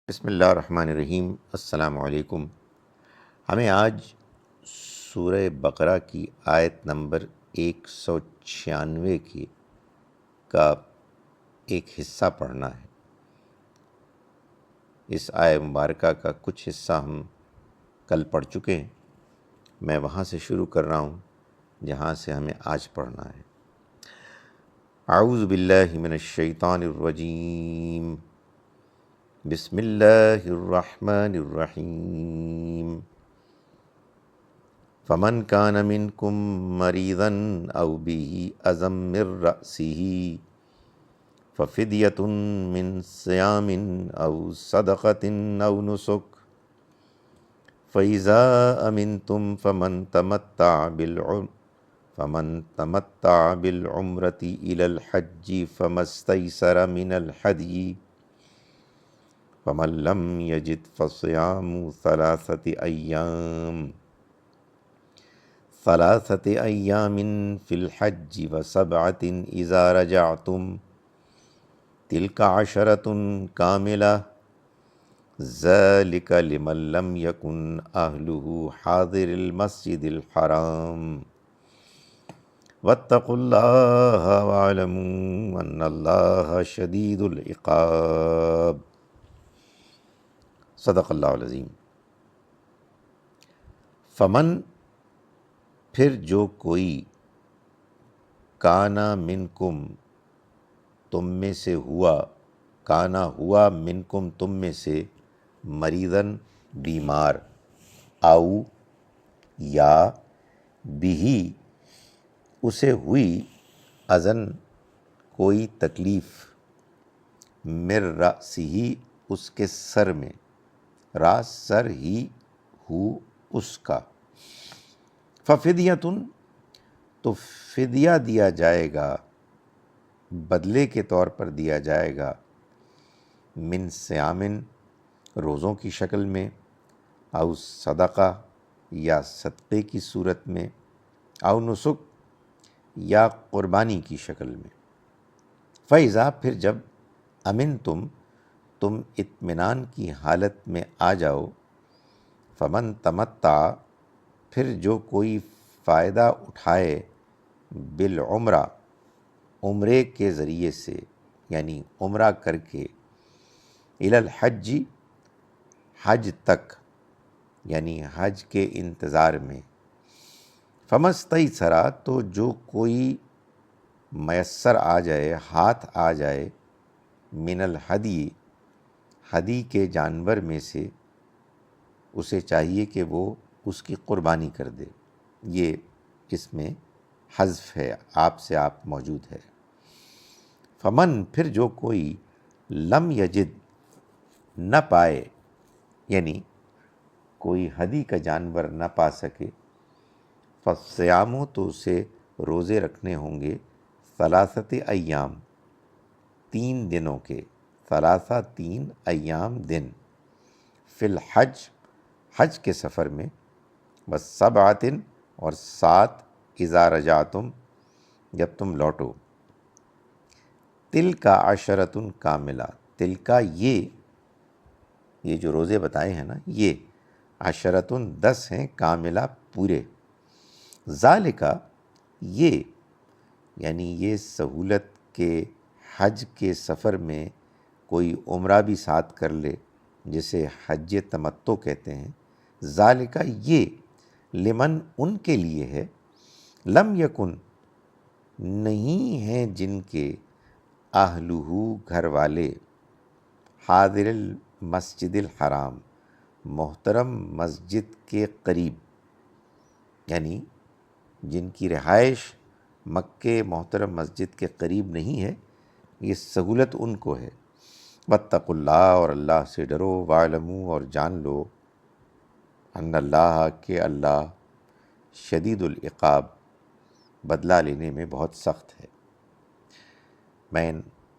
بسم اللہ الرحمن الرحیم۔ السلام علیکم۔ ہمیں آج سورہ بقرہ کی آیت نمبر 196 کا ایک حصہ پڑھنا ہے۔ اس آیت مبارکہ کا کچھ حصہ ہم کل پڑھ چکے ہیں، میں وہاں سے شروع کر رہا ہوں جہاں سے ہمیں آج پڑھنا ہے۔ اعوذ باللہ من الشیطان الرجیم، بسم اللہ الرحمن الرحیم۔ فمن کان منکم مریضا او به اذى من رأسه ففدیۃ من صیام او صدقۃ او نسک فإذا أمنتم فمن تمتع بالعمرة إلى الحج فما استيسر من الهدي فمن لم يجد فصيام ثلاثة أيام في الحج وسبعة إذا رجعتم تلك عشرة كاملة ذلك لمن لم يكن أهله حاضر المسجد الحرام واتقوا الله واعلموا أن الله شديد العقاب۔ صدق اللہ العظیم۔ فمن پھر جو کوئی کانا منکم تم میں سے ہوا، کانا ہوا منکم تم میں سے، مریضاً بیمار، او یا بھی اسے ہوئی، اذن کوئی تکلیف، مر رأسہ اس کے سر میں، راس سر ہی ہو اس کا، ففدیۃ تو فدیہ دیا جائے گا، بدلے کے طور پر دیا جائے گا، من صیامن روزوں کی شکل میں، او صدقہ یا صدقے کی صورت میں، او نسک یا قربانی کی شکل میں۔ فیضا پھر جب امن تم اطمینان کی حالت میں آ جاؤ، فمن تمتع پھر جو کوئی فائدہ اٹھائے، بالعمرہ عمرے کے ذریعے سے، یعنی عمرہ کر کے، الی الحج حج تک، یعنی حج کے انتظار میں، فمستیسر تو جو کوئی میسر آ جائے، ہاتھ آ جائے، من الہدی ہدی کے جانور میں سے، اسے چاہیے کہ وہ اس کی قربانی کر دے۔ یہ اس میں حذف ہے، آپ سے آپ موجود ہے۔ فمن پھر جو کوئی لم یجد نہ پائے، یعنی کوئی ہدی کا جانور نہ پا سکے، فصیام تو اسے روزے رکھنے ہوں گے، ثلاثت ایام 3 دنوں کے، ثلاثہ 3 ایام دن، فی الحج حج کے سفر میں، بس سبعۃ اور 7 اذا رجعتم جب تم لوٹو، تلک عشرۃ کاملہ تلک یہ جو روزے بتائے ہیں نا، یہ عشرۃ 10 ہیں، کاملہ پورے، ذالک یہ، یعنی یہ سہولت کہ حج کے سفر میں کوئی عمرہ بھی ساتھ کر لے، جسے حج تمتع کہتے ہیں، ذالک یہ، لمن ان کے لیے ہے، لم یکن نہیں ہیں جن کے، اہلہ گھر والے، حاضر المسجد الحرام محترم مسجد کے قریب، یعنی جن کی رہائش مکہ محترم مسجد کے قریب نہیں ہے، یہ سہولت ان کو ہے۔ واتقوا اللہ اور اللہ سے ڈرو، واعلموا اور جان لو، ان اللہ کہ اللہ، شدید العقاب بدلہ لینے میں بہت سخت ہے۔ میں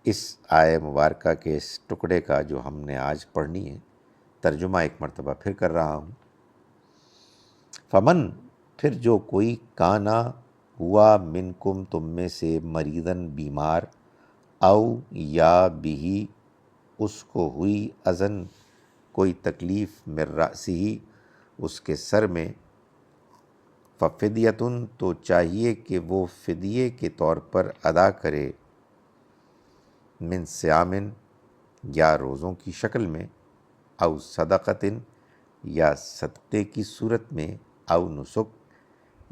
اس آیہ مبارکہ کے اس ٹکڑے کا جو ہم نے آج پڑھنی ہے، ترجمہ ایک مرتبہ پھر کر رہا ہوں۔ فمن پھر جو کوئی کانا ہوا منکم تم میں سے، مریضاً بیمار، او یا بھی اس کو ہوئی، اذن کوئی تکلیف من رأسہ اس کے سر میں، ففدیتن تو چاہیے کہ وہ فدیے کے طور پر ادا کرے، من صیامن یا روزوں کی شکل میں، او صدقتن یا صدقے کی صورت میں، او نسک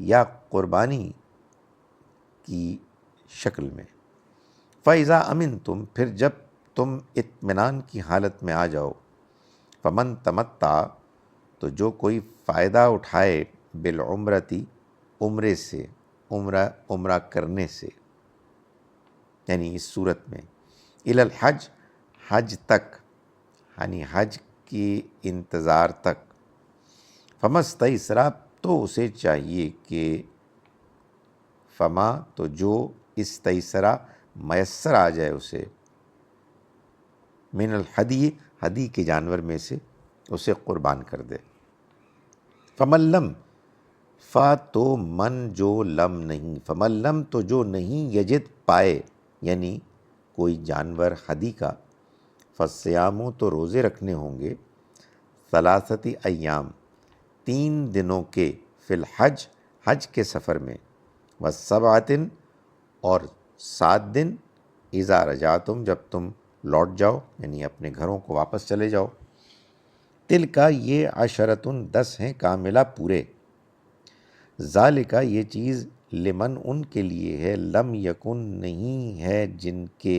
یا قربانی کی شکل میں۔ فَإِذَا أَمِنْتُمْ پھر جب تم اطمینان کی حالت میں آ جاؤ، فَمَن تَمَتَّعَ تو جو کوئی فائدہ اٹھائے، بالعمرتی عمرے سے، عمرہ کرنے سے، یعنی اس صورت میں، الی الحج حج تک، یعنی حج کی انتظار تک، فما استیسر تو اسے چاہیے کہ، فما تو جو استیسرا میسر آ جائے اسے، من الحدی ہدی کے جانور میں سے اسے قربان کر دے۔ فمن لم فا تو من جو لم نہیں، فمن لم تو جو نہیں، یجد پائے یعنی کوئی جانور ہدی کا، فصیام تو روزے رکھنے ہوں گے، ثلاثتی ایام 3 دنوں کے، فی الحج حج کے سفر میں، وسبعۃ اور 7 دن، اذا رجعتم جب تم لوٹ جاؤ یعنی اپنے گھروں کو واپس چلے جاؤ۔ تلک یہ عشرۃ 10 ہیں کاملہ پورے، ذالک یہ چیز لمن ان کے لیے ہے، لم یکن نہیں ہے جن کے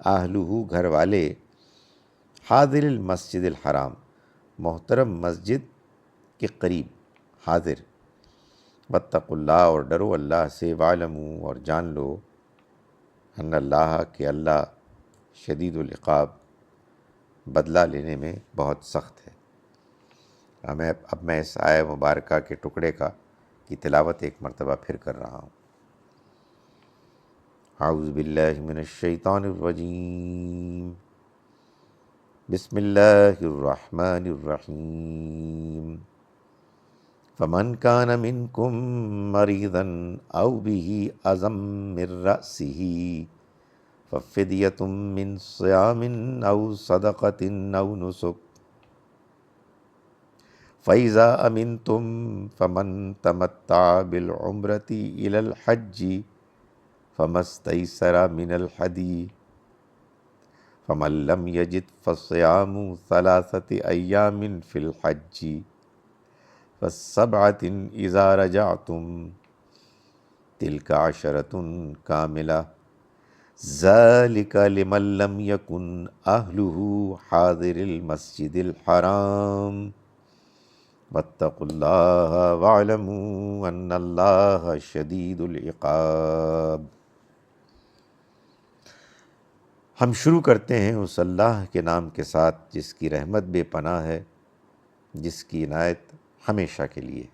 اہلہ گھر والے، حاضر المسجد الحرام محترم مسجد کے قریب حاضر، واتقوا اللہ اور ڈرو اللہ سے، وعلموا اور جان لو، ان اللہ کہ اللہ شدید العقاب بدلہ لینے میں بہت سخت ہے۔ اب میں اس آیہ مبارکہ کے ٹکڑے کی تلاوت ایک مرتبہ پھر کر رہا ہوں۔ اعوذ باللہ من الشیطان الرجیم، بسم اللہ الرحمن الرحیم، فمن کان منکم مریضا او بہ اذی من رأسہ ففدیۃ من صیام او صدقۃ او نسک، فَإِذَا أَمِنْتُمْ فَمَن تَمَتَّعَ بِالْعُمْرَةِ إِلَى الْحَجِّ فَمَا اسْتَيْسَرَ مِنَ الْهَدْيِ، فَمَن لَّمْ يَجِدْ فَصِيَامُ 3 أَيَّامٍ فِي الْحَجِّ وَسَبْعَةٍ إِذَا رَجَعْتُمْ تِلْكَ 10 كَامِلَةٌ ذَلِكَ لِمَن لَّمْ يَكُنْ أَهْلُهُ حَاضِرِ الْمَسْجِدِ الْحَرَامِ واتقوا اللہ واعلموا ان اللہ شدید العقاب۔ ہم شروع کرتے ہیں اس اللہ کے نام کے ساتھ جس کی رحمت بے پناہ ہے، جس کی عنایت ہمیشہ کے لیے۔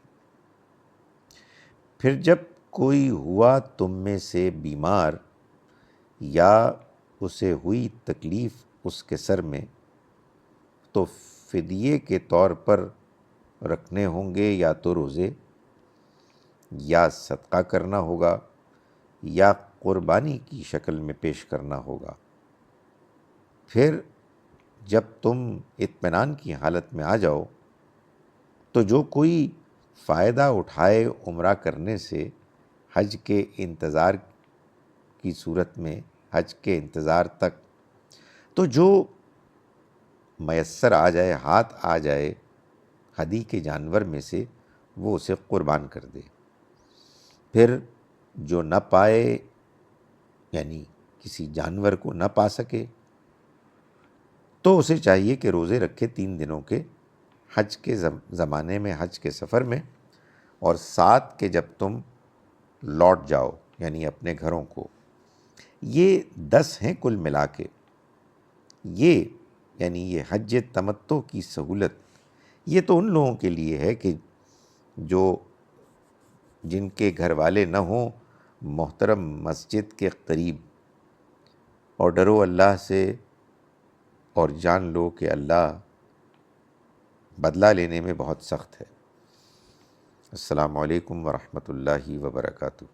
پھر جب کوئی ہوا تم میں سے بیمار یا اسے ہوئی تکلیف اس کے سر میں، تو فدیے کے طور پر رکھنے ہوں گے یا تو روزے، یا صدقہ کرنا ہوگا، یا قربانی کی شکل میں پیش کرنا ہوگا۔ پھر جب تم اطمینان کی حالت میں آ جاؤ تو جو کوئی فائدہ اٹھائے عمرہ کرنے سے، حج کے انتظار کی صورت میں، حج کے انتظار تک، تو جو میسر آ جائے، ہاتھ آ جائے ہدی کے جانور میں سے، وہ اسے قربان کر دے۔ پھر جو نہ پائے یعنی کسی جانور کو نہ پا سکے تو اسے چاہیے کہ روزے رکھے 3 دنوں کے، حج کے زمانے میں، حج کے سفر میں، اور 7 کے جب تم لوٹ جاؤ یعنی اپنے گھروں کو۔ یہ 10 ہیں کل ملا کے۔ یہ یعنی یہ حج تمتع کی سہولت، یہ تو ان لوگوں کے لیے ہے کہ جن کے گھر والے نہ ہوں محترم مسجد کے قریب، اور ڈرو اللہ سے اور جان لو کہ اللہ بدلہ لینے میں بہت سخت ہے۔ السلام علیکم ورحمۃ اللہ وبرکاتہ۔